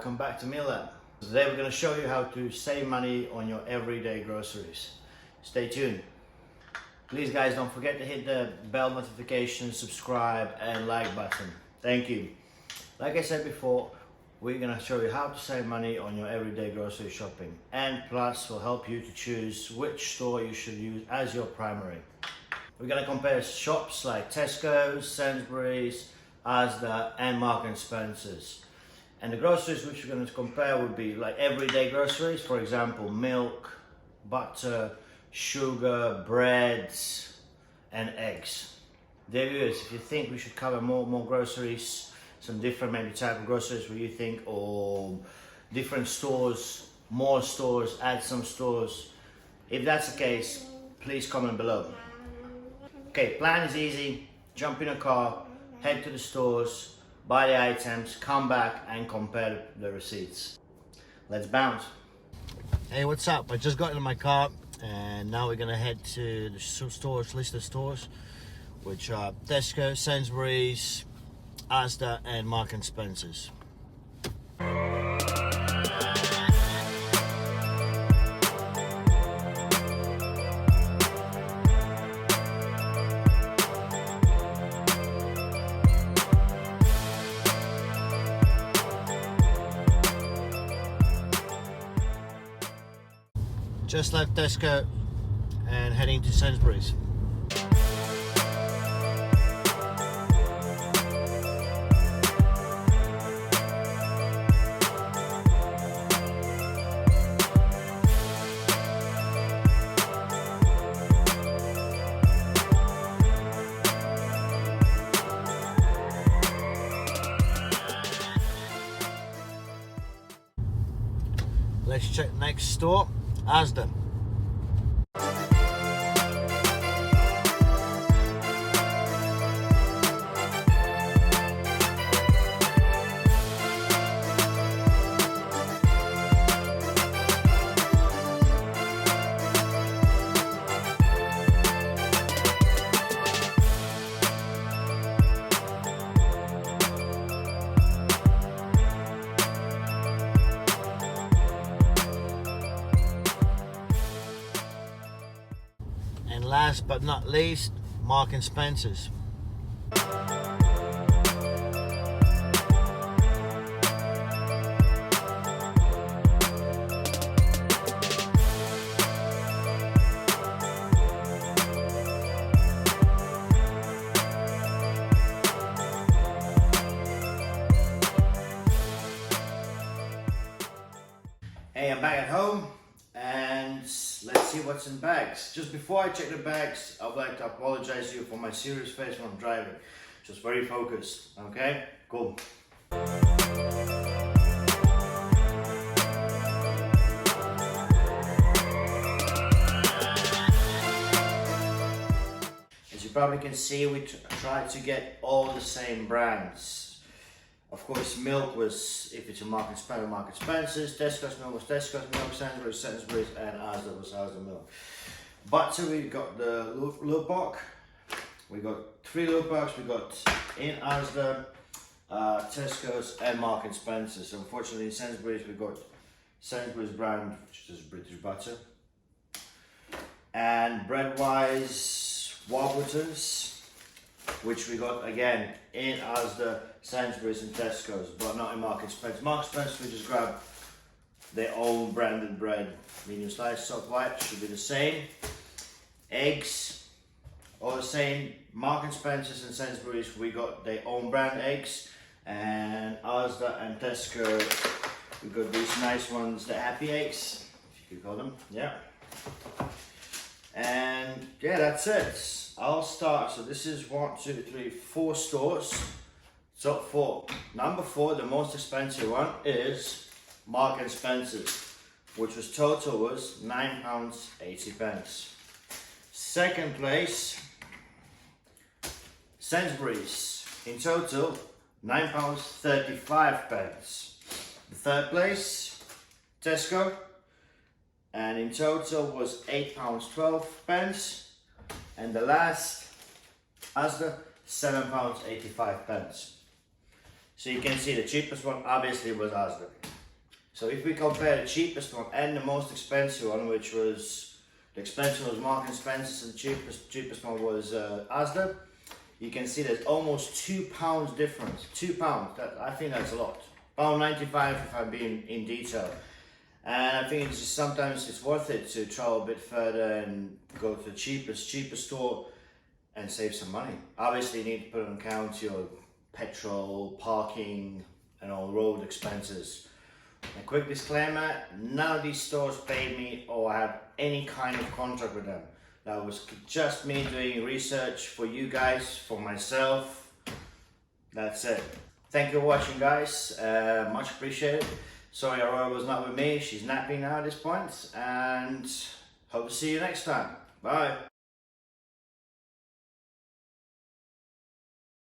welcome back to Meal Lab. Today we're going to show you how to save money on your everyday groceries. Stay tuned. Please guys, don't forget to hit the bell notification, subscribe and like button. Thank you. Like I said before, we're going to show you how to save money on your everyday grocery shopping, and plus will help you to choose which store you should use as your primary. We're going to compare shops like Tesco's, Sainsbury's, Asda and Marks & Spencer's. And the groceries which we're going to compare would be like everyday groceries, for example milk, butter, sugar, breads and eggs. Dear viewers, if you think we should cover more groceries, some different maybe type of groceries where you think, or different stores, more stores, add some stores, if that's the case, please comment below. Okay, plan is easy. Jump in a car, head to the stores, buy the items, come back and compare the receipts. Let's bounce. Hey, what's up? I just got into my car and now we're gonna head to the stores, list of stores, which are Tesco, Sainsbury's, Asda and Marks & Spencer's. Just left Tesco and heading to Sainsbury's. Let's check the next store, Asda. And last but not least, Marks & Spencer's. Hey, I'm back at home and let's see what's in bags. Just before I check the bags, I would like to apologize to you for my serious face when I'm driving. Just very focused, okay? Cool. As you probably can see, we tried to get all the same brands. Of course, milk was, if it's a Marks & Spencer's, Tesco's milk was Tesco's milk, Sainsbury's and Asda was Asda milk. Butter, we got the Lubbock. We got 3 Lubbocks. We got in Asda, Tesco's and Marks & Spencer's. Unfortunately in Sainsbury's we got Sainsbury's brand, which is British butter. And bread wise, Warburton's, which we got again in Asda, Sainsbury's and Tesco's, but not in Marks & Spencer. Marks & Spencer we just grabbed their own branded bread. Medium slice, soft white, should be the same. Eggs, all the same. Marks & Spencer's and Sainsbury's we got their own brand eggs. And Asda and Tesco we got these nice ones, the happy eggs, if you could call them, yeah. And yeah, that's it. I'll start. So this is 4 stores. So for number 4, the most expensive one is Marks & Spencer's, which was total was £9.80. Second place, Sainsbury's, in total £9.35. The third place, Tesco, and in total was £8.12. And the last, Asda, £7.85. So you can see the cheapest one obviously was Asda. So if we compare the cheapest one and the most expensive one, which was, the expensive was Marks and Spencer's and the cheapest one was Asda, you can see there's almost £2 difference. £2, I think that's a lot. £1.95 if I'm being in detail. And I think it's just sometimes it's worth it to travel a bit further and go to the cheapest store and save some money. Obviously you need to put on account your petrol, parking and all road expenses. A quick disclaimer, none of these stores paid me or have any kind of contract with them. That was just me doing research for you guys, for myself. That's it. Thank you for watching, guys. Much appreciated. Sorry Aurora was not with me. She's napping now at this point. And hope to see you next time. Bye.